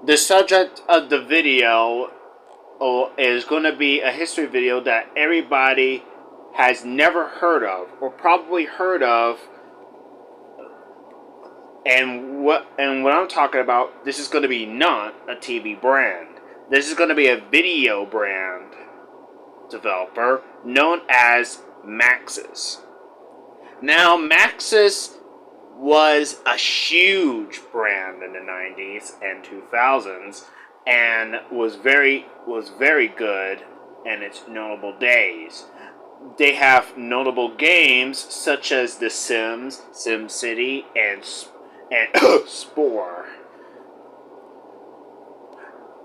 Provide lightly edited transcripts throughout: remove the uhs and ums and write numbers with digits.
The subject of the video is going to be a history video that everybody has never heard of or probably heard of. And what I'm talking about, this is going to be not a TV brand. This is going to be a video brand developer known as Maxis. Now, Maxis was a huge brand in the 90s and 2000s and was very good in its notable days. They have notable games such as The Sims, SimCity, and Spore.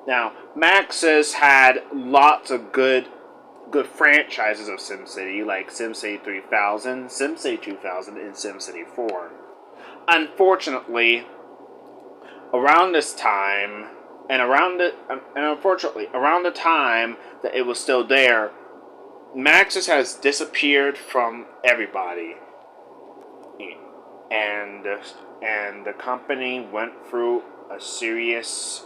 Now, Maxis had lots of good franchises of SimCity, like SimCity 3000, SimCity 2000, and SimCity 4. Unfortunately, around this time, and unfortunately, around the time that it was still there, Maxis has disappeared from everybody, and the company went through a serious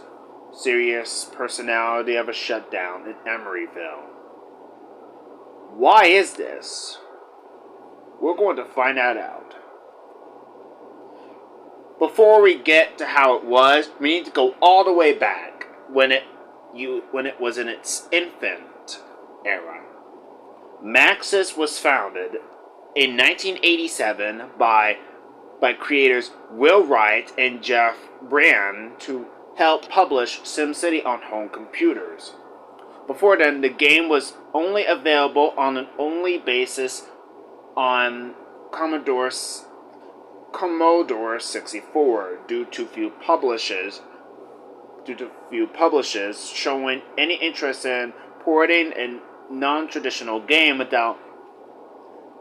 personality of a shutdown in Emeryville. Why is this? We're going to find that out. Before we get to how it was, we need to go all the way back when it was in its infant era. Maxis was founded in 1987 by creators Will Wright and Jeff Brand to help publish SimCity on home computers. Before then, the game was only available on an only basis on Commodore 64 due to few publishers showing any interest in porting a non-traditional game without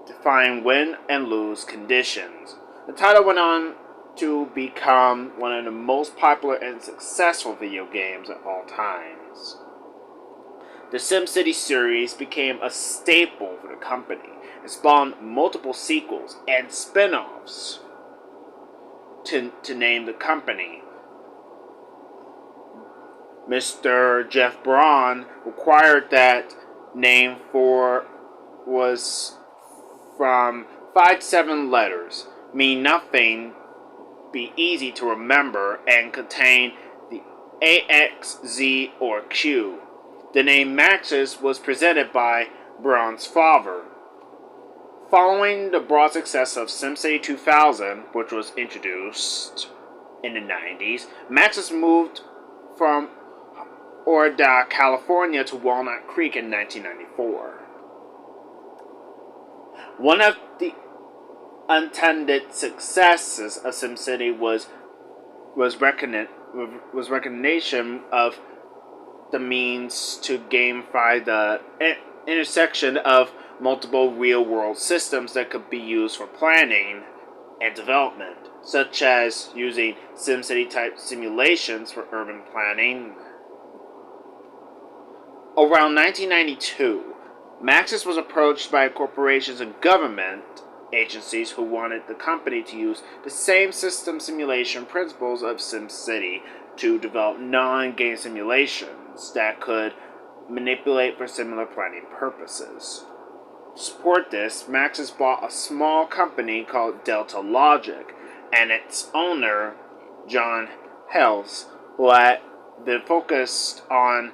defined win and lose conditions. The title went on to become one of the most popular and successful video games of all times. The SimCity series became a staple for the company and spawned multiple sequels and spin-offs to name the company. Mr. Jeff Braun required that name was from 5 to 7 letters, mean nothing, be easy to remember, and contain the A, X, Z, or Q. The name Maxis was presented by Braun's father. Following the broad success of SimCity 2000, which was introduced in the 90s, Maxis moved from Oradell, California to Walnut Creek in 1994. One of the unintended successes of SimCity was recognition of the means to gamify the intersection of multiple real-world systems that could be used for planning and development, such as using SimCity-type simulations for urban planning. Around 1992, Maxis was approached by corporations and government agencies who wanted the company to use the same system simulation principles of SimCity to develop non-game simulations that could manipulate for similar planning purposes. To support this, Maxis bought a small company called Delta Logic, and its owner, John Hales, who had been focused on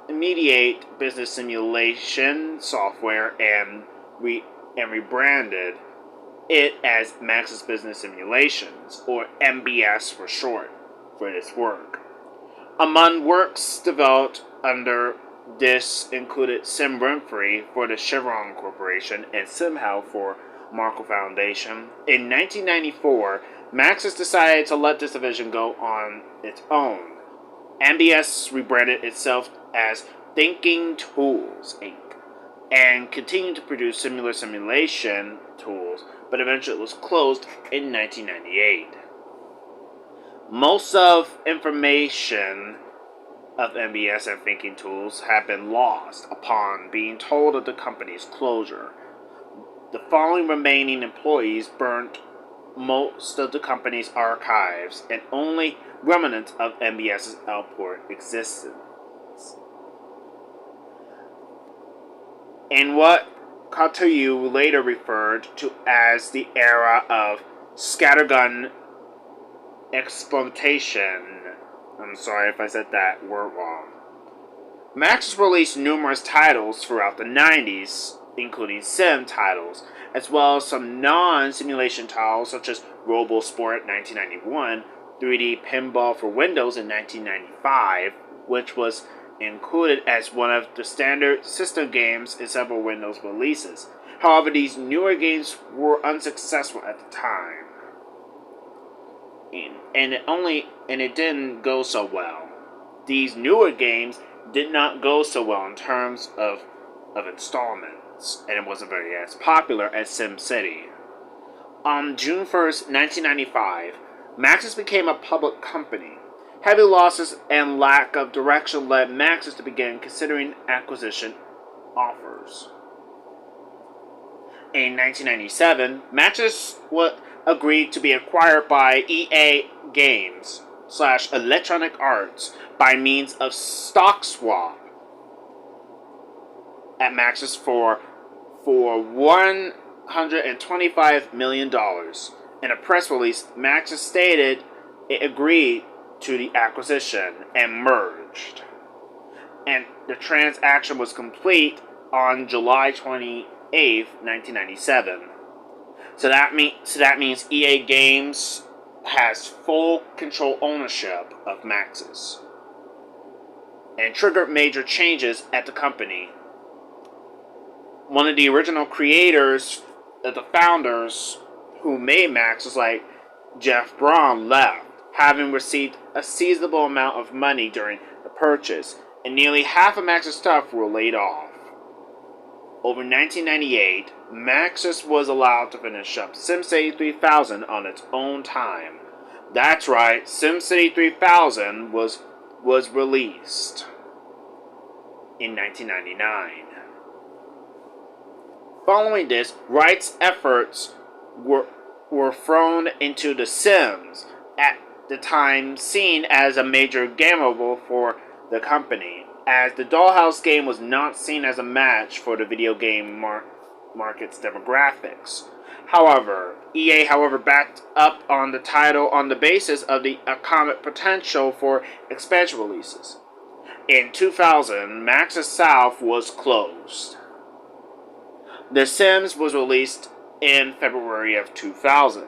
immediate business simulation software and rebranded it as Maxis Business Simulations, or MBS for short, for this work. Among works developed under this included Sim Renfrey for the Chevron Corporation and SimHow for Markle Foundation. In 1994, Maxis decided to let this division go on its own. MBS rebranded itself as Thinking Tools, Inc., and continued to produce similar simulation tools, but eventually it was closed in 1998. Most of information of MBS and Thinking Tools have been lost upon being told of the company's closure. The following remaining employees burnt most of the company's archives, and only remnants of MBS's output existed. In what Kotoyu later referred to as the era of scattergun exploitation. I'm sorry if I said that word wrong. Maxis released numerous titles throughout the 90s, including sim titles, as well as some non-simulation titles such as RoboSport 1991, 3D Pinball for Windows in 1995, which was included as one of the standard system games in several Windows releases. However, these newer games were unsuccessful at the time, and it didn't go so well. These newer games did not go so well in terms of installments, and it wasn't very as popular as SimCity. On June 1st, 1995, Maxis became a public company. Heavy losses and lack of direction led Maxis to begin considering acquisition offers. In 1997, Maxis agreed to be acquired by EA Games / Electronic Arts by means of stock swap at Maxis for $125 million. In a press release, Maxis stated it agreed to the acquisition and merged. And the transaction was complete on July 28th, 1997. So that means EA Games has full control ownership of Maxis and triggered major changes at the company. One of the original creators, the founders who made Maxis, like Jeff Braun, left, having received a sizable amount of money during the purchase, and nearly half of Maxis staff were laid off. Over 1998, Maxis was allowed to finish up SimCity 3000 on its own time. That's right, SimCity 3000 was released in 1999. Following this, Wright's efforts were thrown into The Sims, at the time seen as a major gamble for the company, as the Dollhouse game was not seen as a match for the video game market's demographics. However, EA backed up on the title on the basis of the economic potential for expansion releases. In 2000, Maxis South was closed. The Sims was released in February of 2000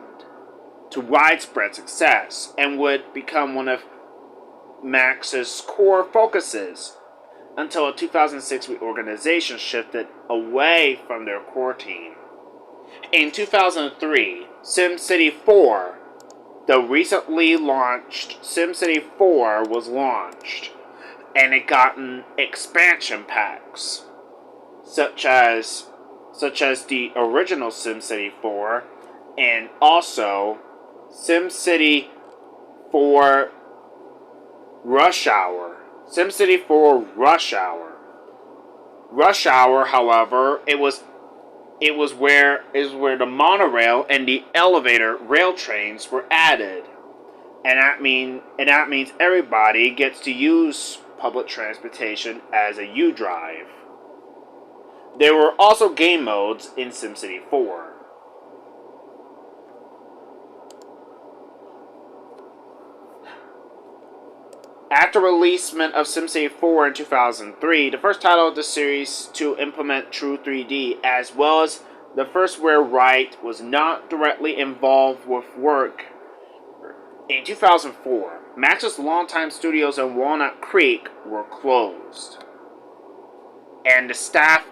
to widespread success and would become one of Maxis' core focuses until a 2006 reorganization shifted away from their core team. In 2003, SimCity 4, the recently launched SimCity 4, was launched, and it got expansion packs, such as the original SimCity 4, and also SimCity 4 Rush Hour. SimCity 4 Rush Hour. Rush Hour, however, it was where the monorail and the elevator rail trains were added, and that means everybody gets to use public transportation as a U-Drive. There were also game modes in SimCity 4. After releasement of SimCity 4 in 2003, the first title of the series to implement True 3D, as well as the first where Wright was not directly involved with work. In 2004, Maxis' longtime studios in Walnut Creek were closed, and the staff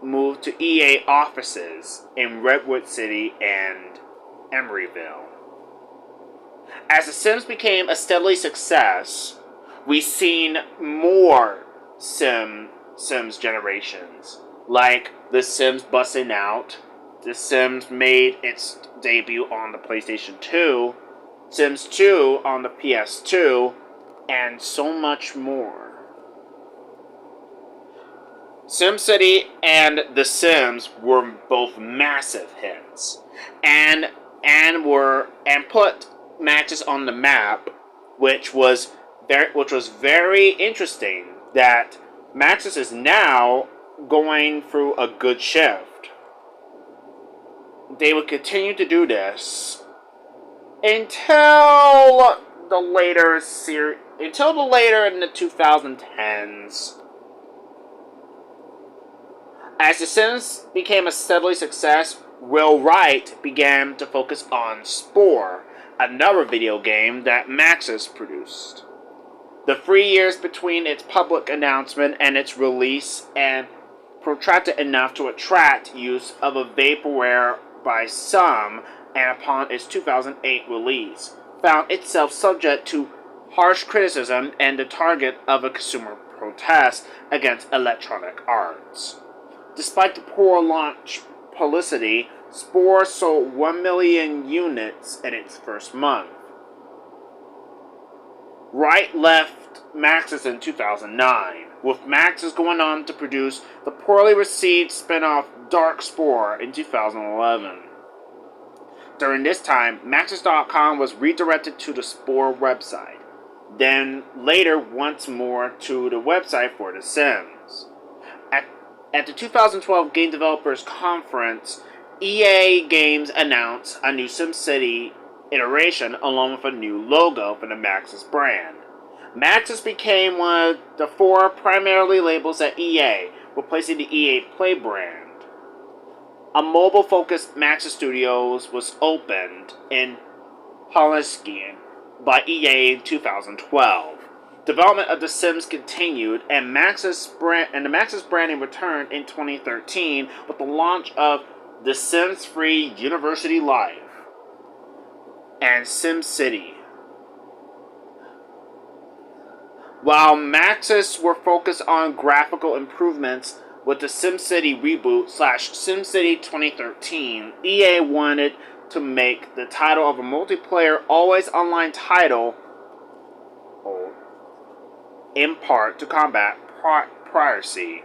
moved to EA offices in Redwood City and Emeryville. As The Sims became a steady success, we've seen more Sims generations, like The Sims Busting Out, The Sims made its debut on the PlayStation 2, Sims 2 on the PS2, and so much more. SimCity and The Sims were both massive hits, and and put Maxis on the map, which was very interesting. That Maxis is now going through a good shift. They would continue to do this until the later in the 2010s. As The Sims became a steady success, Will Wright began to focus on Spore, another video game that Maxis produced. The 3 years between its public announcement and its release and protracted enough to attract use of a vaporware by some, and upon its 2008 release, found itself subject to harsh criticism and the target of a consumer protest against Electronic Arts. Despite the poor launch publicity, Spore sold 1 million units in its first month. Wright left Maxis in 2009, with Maxis going on to produce the poorly received spin-off Dark Spore in 2011. During this time, Maxis.com was redirected to the Spore website, then later once more to the website for The Sims. At the 2012 Game Developers Conference, EA Games announced a new SimCity iteration along with a new logo for the Maxis brand. Maxis became one of the 4 primarily labels at EA, replacing the EA Play brand. A mobile-focused Maxis Studios was opened in Hollinsky by EA in 2012. Development of The Sims continued, and the Maxis branding returned in 2013 with the launch of The Sims 3 University Life and SimCity. While Maxis were focused on graphical improvements with the SimCity reboot / SimCity 2013, EA wanted to make the title of a multiplayer always online title in part to combat piracy.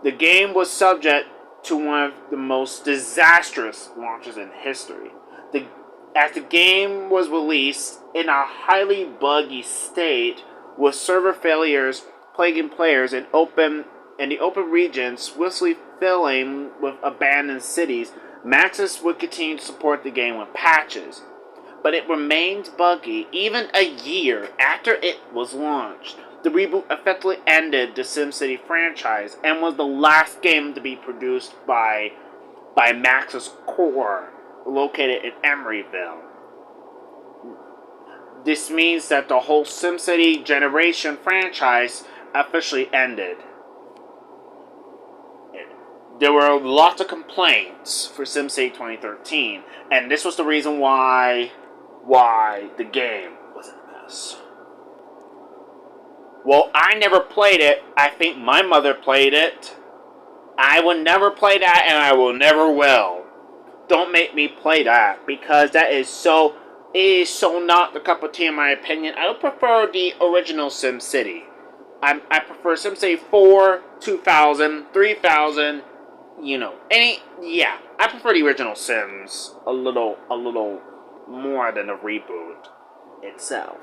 The game was subject to one of the most disastrous launches in history. As the game was released in a highly buggy state, with server failures plaguing players in the open region swiftly filling with abandoned cities, Maxis would continue to support the game with patches. But it remained buggy even a year after it was launched. The reboot effectively ended the SimCity franchise and was the last game to be produced by Maxis Core, located in Emeryville. This means that the whole SimCity generation franchise officially ended. There were lots of complaints for SimCity 2013, and this was the reason why the game was a mess. Well, I never played it. I think my mother played it. I will never play that, and I will never will. Don't make me play that, because it is so not the cup of tea in my opinion. I would prefer the original SimCity. I prefer SimCity 4, 2000, 3000, I prefer the original Sims a little more than the reboot itself.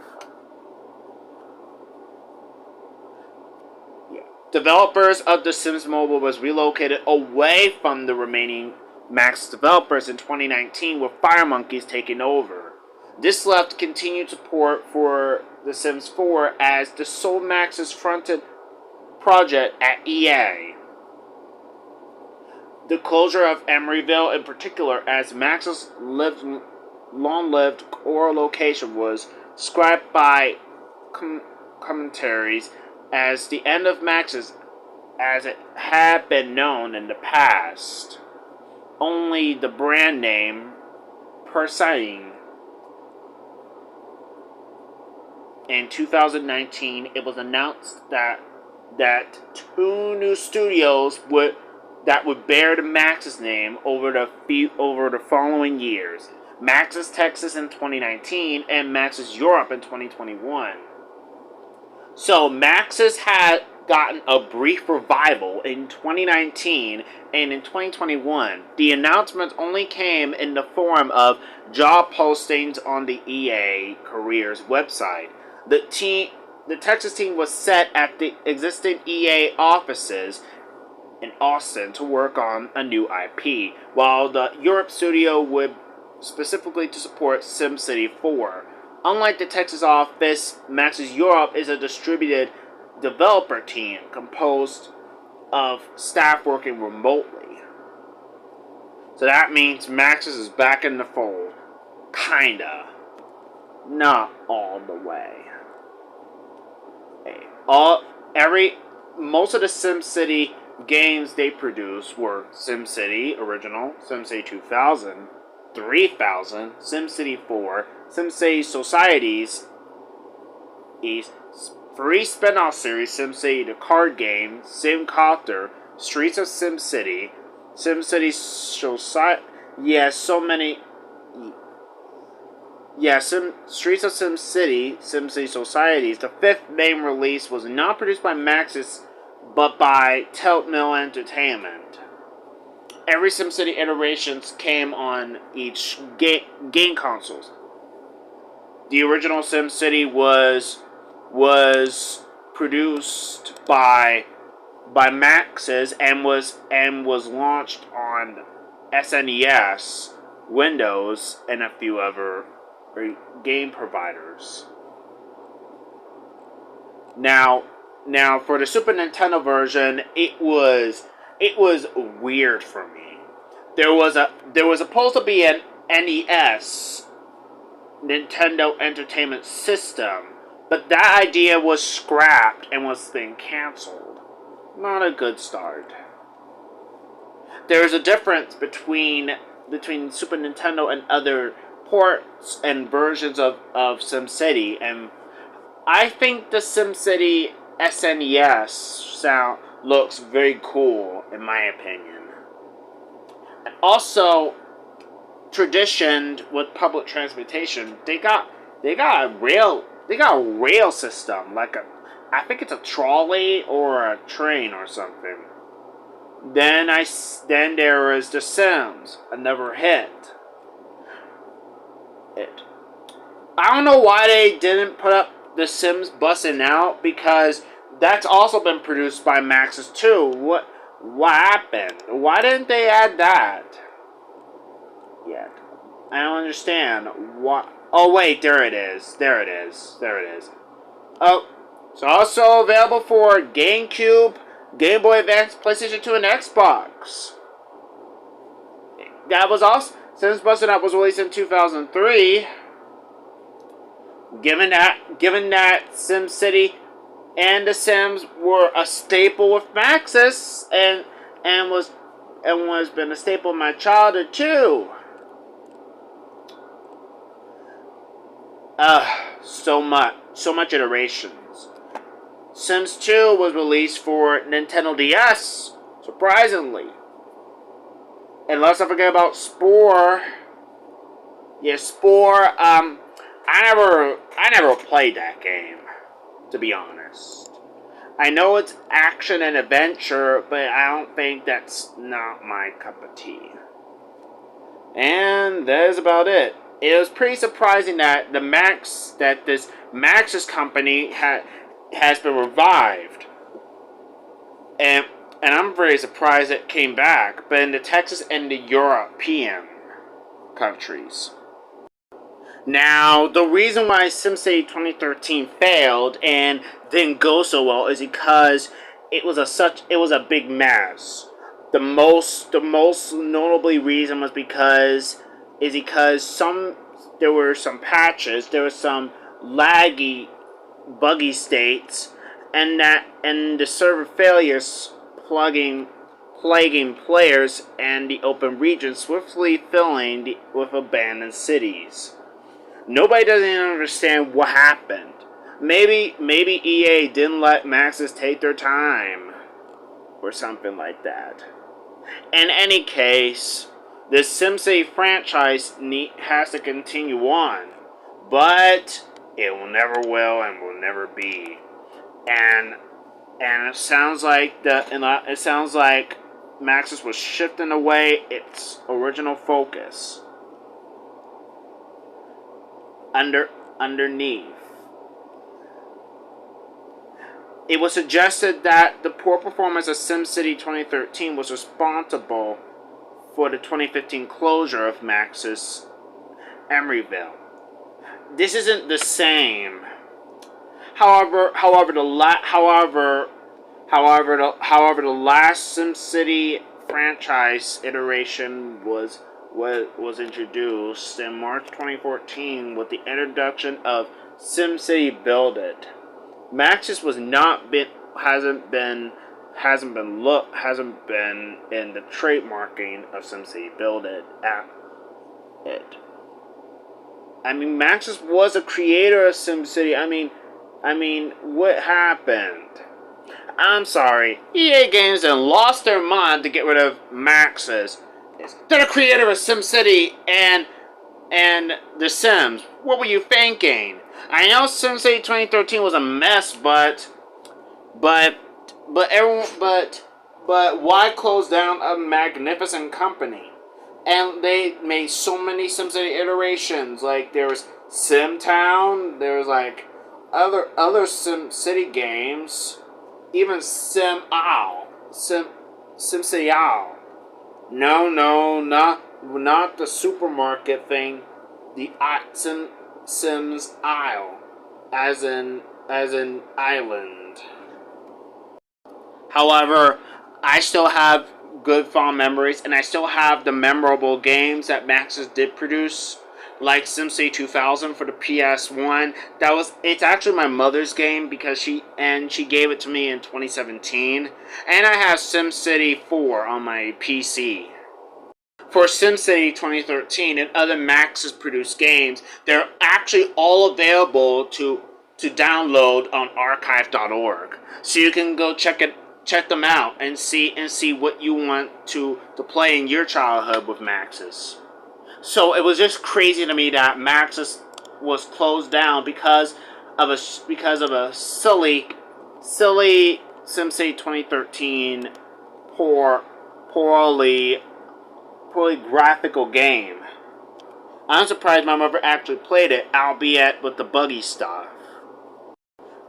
Yeah. Developers of The Sims Mobile was relocated away from the remaining Maxis developers in 2019, with Fire Monkeys taking over. This left continued support for The Sims 4 as the sole Maxis fronted project at EA. The closure of Emeryville in particular as Maxis' long-lived core location was described by commentaries as the end of Maxis as it had been known in the past. Only the brand name persisting. In 2019, it was announced that 2 new studios would bear the Maxis name over the following years: Maxis Texas in 2019 and Maxis Europe in 2021. So Maxis had gotten a brief revival in 2019 and in 2021. The announcements only came in the form of job postings on the EA Careers website. The Texas team was set at the existing EA offices in Austin to work on a new IP, while the Europe studio would specifically to support SimCity 4. Unlike the Texas office, Maxis Europe is a distributed developer team composed of staff working remotely. So that means Maxis is back in the fold. Kinda. Not all the way. Most of the SimCity games they produced were SimCity Original, SimCity 2000, 3000, SimCity 4, SimCity Societies, free spin-off series SimCity the card game, SimCopter, Streets of SimCity, SimCity Society. Yeah, so many. Yeah, Streets of SimCity, SimCity Societies. The fifth main release was not produced by Maxis, but by Telltale Entertainment. Every SimCity iterations came on each game consoles. The original SimCity was produced by Maxis and was launched on SNES, Windows, and a few other game providers. Now for the Super Nintendo version, it was weird for me. There was supposed to be an NES, Nintendo Entertainment System, but that idea was scrapped and was then canceled. Not a good start. There is a difference between Super Nintendo and other ports and versions of SimCity, and I think the SimCity SNES sound looks very cool, in my opinion. And also, traditioned with public transportation, they got a rail system, I think it's a trolley or a train or something. Then there is The Sims, another hit. I don't know why they didn't put up The Sims Bussin' Out, because that's also been produced by Maxis too. What happened? Why didn't they add that yet? I don't understand. What? Oh wait, there it is. Oh, it's also available for GameCube, Game Boy Advance, PlayStation 2, and Xbox. That was also, Sims Bustin' Out was released in 2003. Given that SimCity and The Sims were a staple with Maxis and was been a staple in my childhood too. So much iterations. Sims 2 was released for Nintendo DS, surprisingly. And let's not forget about Spore. Yeah, Spore, I never played that game, to be honest. I know it's action and adventure, but I don't think that's not my cup of tea. And that is about it. It was pretty surprising that this Maxis company has been revived. And I'm very surprised it came back, but in the Texas and the European countries. Now, the reason why SimCity 2013 failed and didn't go so well is because it was a big mess. The most notably reason was because there were some patches, there were some laggy, buggy states, and the server failures plaguing players and the open region, swiftly filling with abandoned cities. Nobody doesn't understand what happened. Maybe EA didn't let Maxis take their time, or something like that. In any case, the SimCity franchise has to continue on, but it will never will and will never be. And and it sounds like Maxis was shifting away its original focus underneath. It was suggested that the poor performance of SimCity 2013 was responsible for the 2015 closure of Maxis Emeryville. This isn't the same. However, the last SimCity franchise iteration was introduced in March 2014 with the introduction of SimCity Build It. Maxis hasn't been in the trademarking of SimCity Build It I mean, Maxis was a creator of SimCity. I mean, what happened? I'm sorry, EA Games and lost their mind to get rid of Maxis. They're the creator of SimCity and The Sims. What were you thinking? I know SimCity 2013 was a mess, but why close down a magnificent company? And they made so many SimCity iterations. Like there was SimTown, there was like other SimCity games, even SimCity Owl. No, not the supermarket thing. The Sims Isle, as in island. However, I still have good fond memories, and I still have the memorable games that Maxis did produce, like SimCity 2000 for the PS1. It's actually my mother's game because she gave it to me in 2017, and I have SimCity 4 on my PC. For SimCity 2013 and other Maxis produced games, they're actually all available to download on archive.org. So you can go check them out and see what you want to play in your childhood with Maxis. So it was just crazy to me that Maxis was closed down because of a silly SimCity 2013 poorly graphical game. I'm surprised my mother actually played it, albeit with the buggy stuff.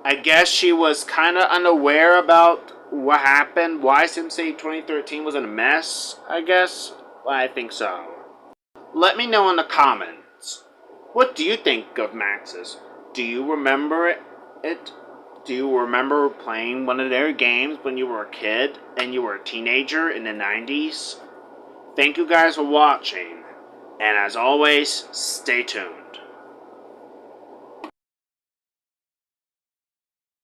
I guess she was kind of unaware about what happened, why SimCity 2013 was in a mess, I guess. Well, I think so. Let me know in the comments. What do you think of Maxis? Do you remember it? Do you remember playing one of their games when you were a kid and you were a teenager in the 90s? Thank you guys for watching, and as always, stay tuned.